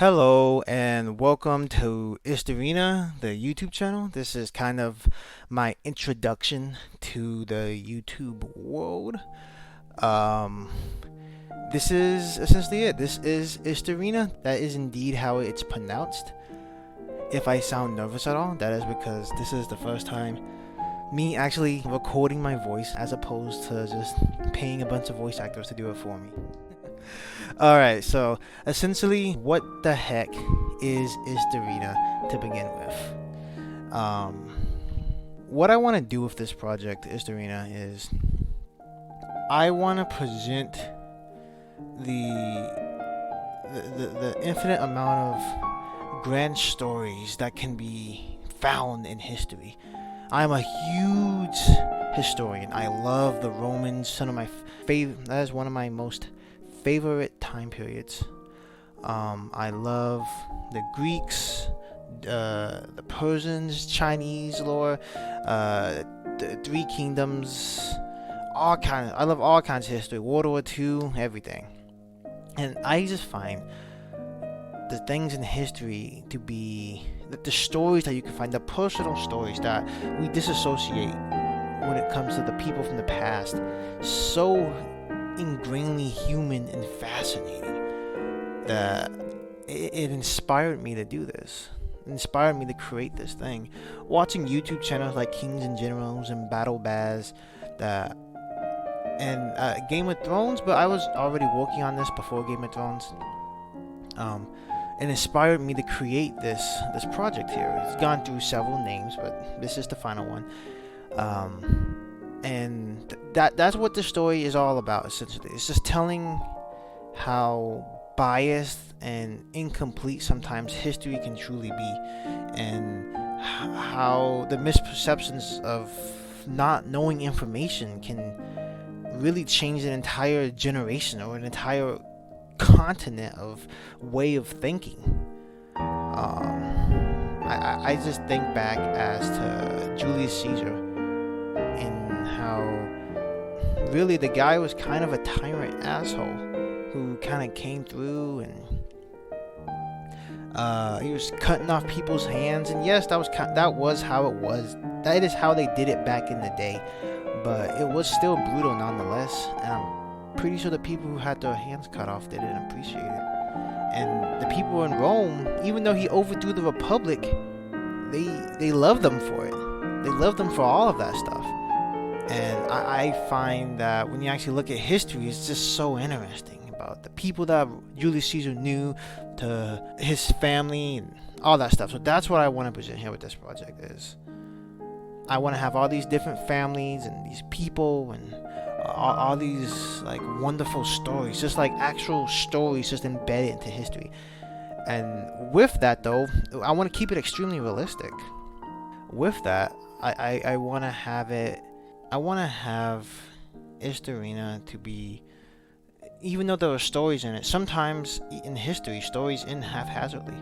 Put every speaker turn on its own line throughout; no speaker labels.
Hello and welcome to Istorina, the YouTube channel. This is kind of my introduction to the YouTube world. Um, this is essentially it. This is Istorina. That is indeed how it's pronounced. If I sound nervous at all, that is because this is the first time me actually recording my voice as opposed to just paying a bunch of voice actors to do it for me. Alright, so essentially, what the heck is Istorina to begin with? What I want to do with this project, Istorina, is I want to present the infinite amount of grand stories that can be found in history. I'm a huge historian. I love the Romans. Some of my favorite. That is one of my most favorite time periods. I love the Greeks, the Persians, Chinese lore, the Three Kingdoms, I love all kinds of history. World War II, everything. And I just find the things in history to be the stories that you can find, the personal stories that we disassociate when it comes to the people from the past, so ingrainedly human and fascinating that it inspired me to do this. It inspired me to create this thing. Watching YouTube channels like Kings and Generals and Battle Baz and Game of Thrones, but I was already working on this before Game of Thrones. It inspired me to create this project here. It's gone through several names, but this is the final one. And that's what the story is all about, essentially. It's just telling how biased and incomplete sometimes history can truly be, and how the misperceptions of not knowing information can really change an entire generation or an entire continent of way of thinking. I just think back as to Julius Caesar, and how really the guy was kind of a tyrant asshole who kind of came through, and he was cutting off people's hands. And yes, that was how it was. That is how they did it back in the day, but it was still brutal nonetheless. And I'm pretty sure the people who had their hands cut off, they didn't appreciate it. And the people in Rome, even though he overthrew the Republic, they loved them for it. They loved them for all of that stuff. And I find that when you actually look at history, it's just so interesting about the people that Julius Caesar knew, to his family and all that stuff. So that's what I want to present here with this project. Is I want to have all these different families and these people and all these like wonderful stories, just like actual stories, just embedded into history. And with that, though, I want to keep it extremely realistic. With that, I want to have it. I want to have Istorina to be, even though there are stories in it, sometimes in history, stories end haphazardly,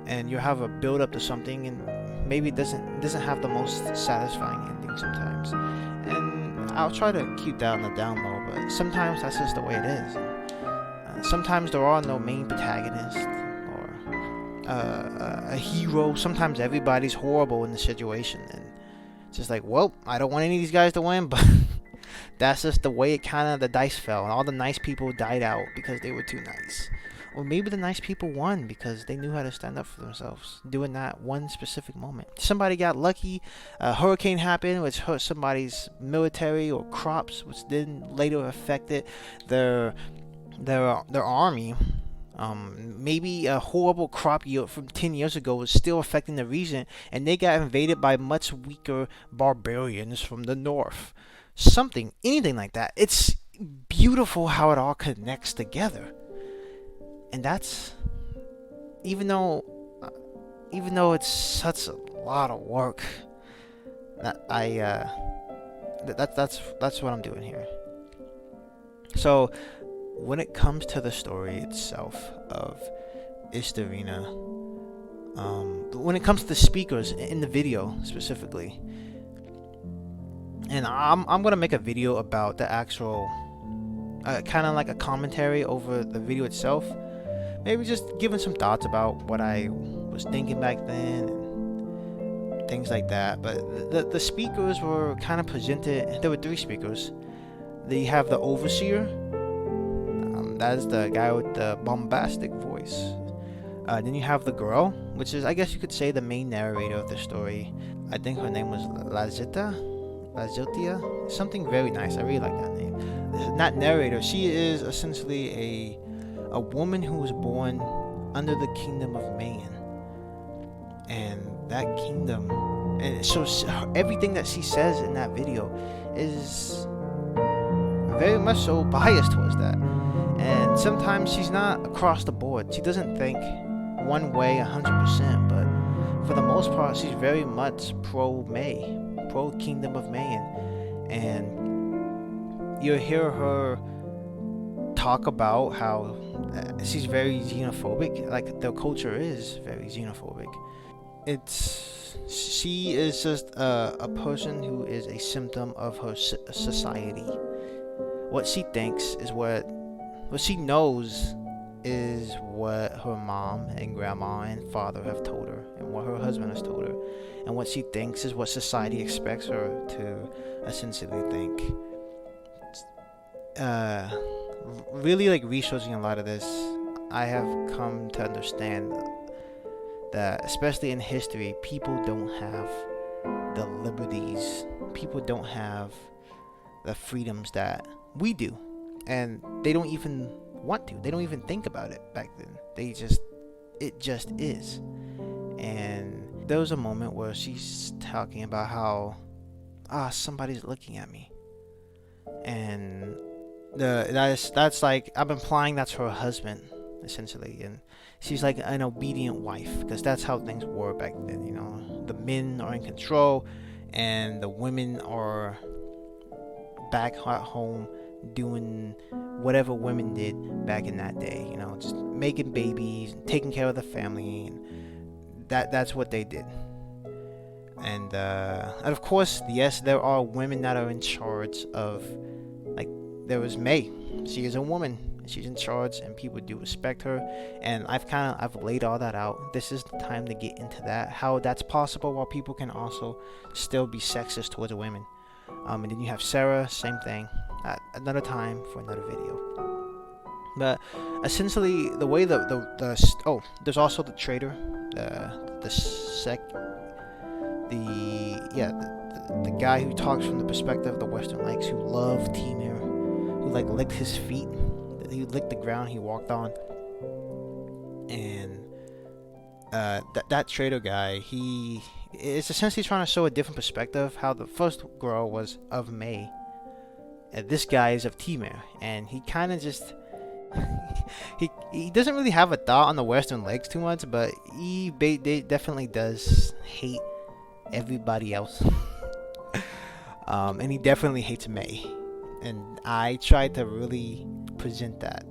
and you have a build up to something, and maybe it doesn't have the most satisfying ending sometimes. And I'll try to keep that on the down low, but sometimes that's just the way it is. Sometimes there are no main protagonists or a hero. Sometimes everybody's horrible in the situation, and it's just like, well, I don't want any of these guys to win, but that's just the way the dice fell, and all the nice people died out because they were too nice. Or maybe the nice people won because they knew how to stand up for themselves during that one specific moment. Somebody got lucky, a hurricane happened which hurt somebody's military or crops, which then later affected their army. Maybe a horrible crop yield from 10 years ago was still affecting the region, and they got invaded by much weaker barbarians from the north. Anything like that. It's beautiful how it all connects together. And that's, even though it's such a lot of work, that's what I'm doing here. So when it comes to the story itself of Istorina, when it comes to the speakers in the video specifically, and I'm gonna make a video about the actual kind of like a commentary over the video itself, maybe just giving some thoughts about what I was thinking back then and things like that. But the speakers were kind of presented. There were 3 speakers. They have the overseer. That is the guy with the bombastic voice. Then you have the girl, which is, I guess you could say, the main narrator of the story. I think her name was Laziltia, something very nice. I really like that name. Not narrator. She is essentially a woman who was born under the kingdom of man, and that kingdom, and so everything that she says in that video is very much so biased towards that. And sometimes she's not across the board. She doesn't think one way 100%, but for the most part, she's very much pro-May, pro-Kingdom of Man. And you'll hear her talk about how she's very xenophobic, like the culture is very xenophobic. She is just a person who is a symptom of her society. What she thinks is what she knows is what her mom and grandma and father have told her, and what her husband has told her, and what she thinks is what society expects her to essentially think. Really, like, researching a lot of this, I have come to understand that, especially in history, people don't have the liberties, people don't have the freedoms that we do, and they don't even want to. They don't even think about it back then. It just is. And there was a moment where she's talking about how somebody's looking at me, and that's like, I'm implying that's her husband essentially, and she's like an obedient wife, because that's how things were back then. You know, the men are in control, and the women are back at home doing whatever women did back in that day, you know, just making babies and taking care of the family, and that's what they did. And of course, yes, there are women that are in charge of, like, there was May. She is a woman, she's in charge, and people do respect her, and I've laid all that out. This is the time to get into that, how that's possible while people can also still be sexist towards women. And then you have Sarah, same thing, at another time for another video. But essentially, the way there's also the trader, the guy who talks from the perspective of the Western Lakes, who loved Timur, who like licked his feet, he licked the ground he walked on, and that trader guy, he is essentially trying to show a different perspective, how the first girl was of May, and this guy is of Timur, and he kind of just he doesn't really have a thought on the Western Lakes too much, but he definitely does hate everybody else. And he definitely hates May, and I tried to really present that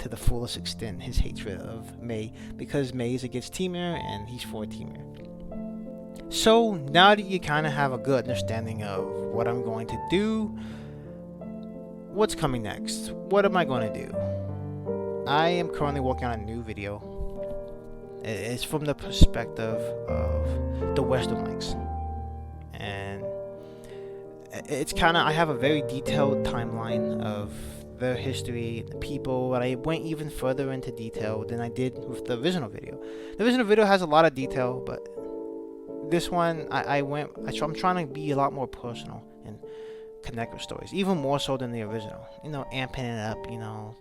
to the fullest extent, his hatred of May, because May is against Timur and he's for Timur. So now that you kind of have a good understanding of what I'm going to do, what's coming next? What am I going to do? I am currently working on a new video. It's from the perspective of the Western Lakes, and it's kind of, I have a very detailed timeline of their history, the people, but I went even further into detail than I did with the original video. The original video has a lot of detail, but this one, I'm trying to be a lot more personal and connect with stories, even more so than the original. You know, amping it up, you know,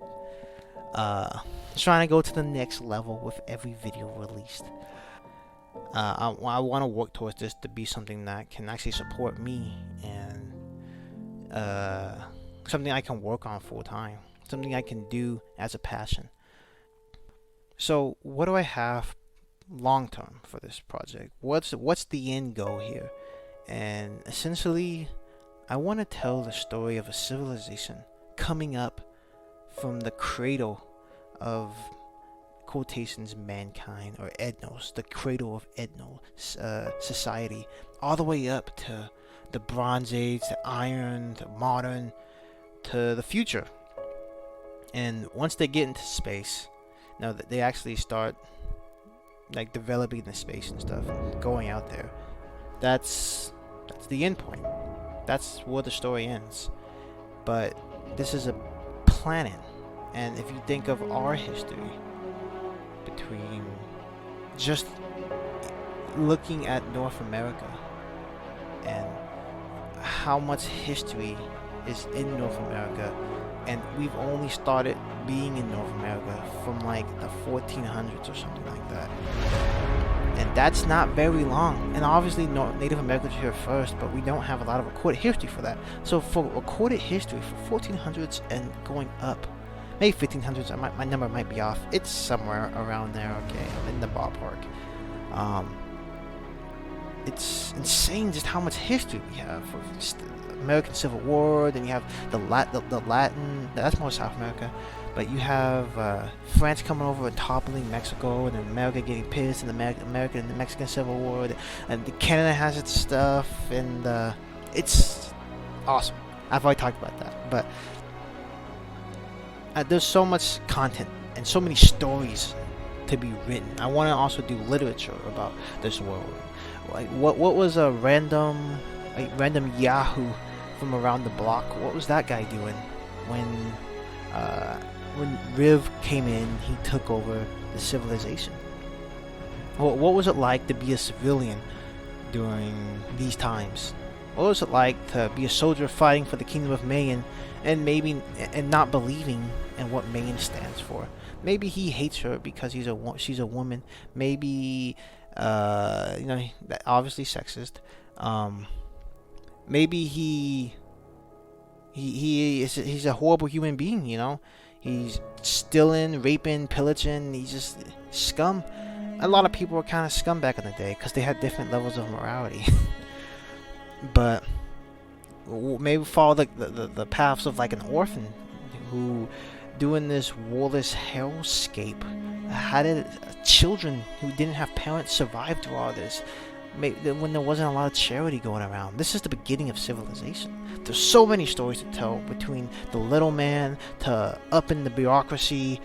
trying to go to the next level with every video released. I want to work towards this to be something that can actually support me, and something I can work on full time, something I can do as a passion. So what do I have long term for this project? What's the end goal here? And essentially, I want to tell the story of a civilization coming up from the cradle of quotations mankind, or ethnos, the cradle of ethnos society, all the way up to the Bronze Age, the Iron, the modern, to the future. And once they get into space, No, they actually start like developing the space and stuff, going out there. That's the end point. That's where the story ends. But this is a planet, and if you think of our history between just looking at North America and how much history is in North America, and we've only started being in North America from like the 1400s or something like that, and that's not very long. And obviously Native Americans were here first, but we don't have a lot of recorded history for that. So for recorded history for 1400s and going up, maybe 1500s, my number might be off, it's somewhere around there, okay, in the ballpark. It's insane just how much history we have. For the American Civil War, then you have the Latin, that's more South America, but you have France coming over and toppling Mexico, and then America getting pissed, and the American and the Mexican Civil War, and Canada has its stuff, and it's awesome. I've already talked about that, but there's so much content and so many stories to be written. I want to also do literature about this world. Like what was a random Yahoo from around the block? What was that guy doing when Riv came in? He took over the civilization. What was it like to be a civilian during these times? What was it like to be a soldier fighting for the kingdom of Maine and not believing in what Maine stands for? Maybe he hates her because she's a woman. Maybe obviously sexist. Maybe he's a horrible human being. He's stealing, raping, pillaging. He's just scum. A lot of people were kind of scum back in the day because they had different levels of morality. But maybe follow the paths of like an orphan who, doing this warless hellscape, how did children who didn't have parents survive through all this when there wasn't a lot of charity going around? This is the beginning of civilization. There's so many stories to tell, between the little man to up in the bureaucracy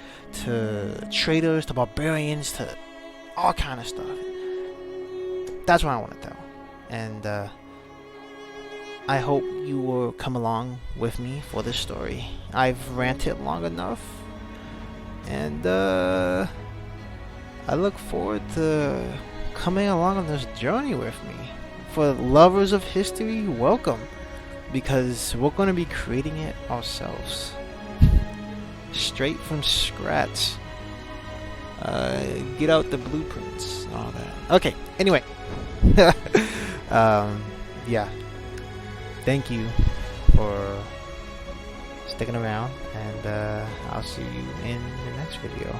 to traders to barbarians to all kind of stuff. That's what I want to tell, and I hope you will come along with me for this story. I've ranted long enough, and I look forward to coming along on this journey with me. For lovers of history, welcome, because we're going to be creating it ourselves, straight from scratch. Get out the blueprints and all that. Okay, anyway. Yeah. Thank you for sticking around, and I'll see you in the next video.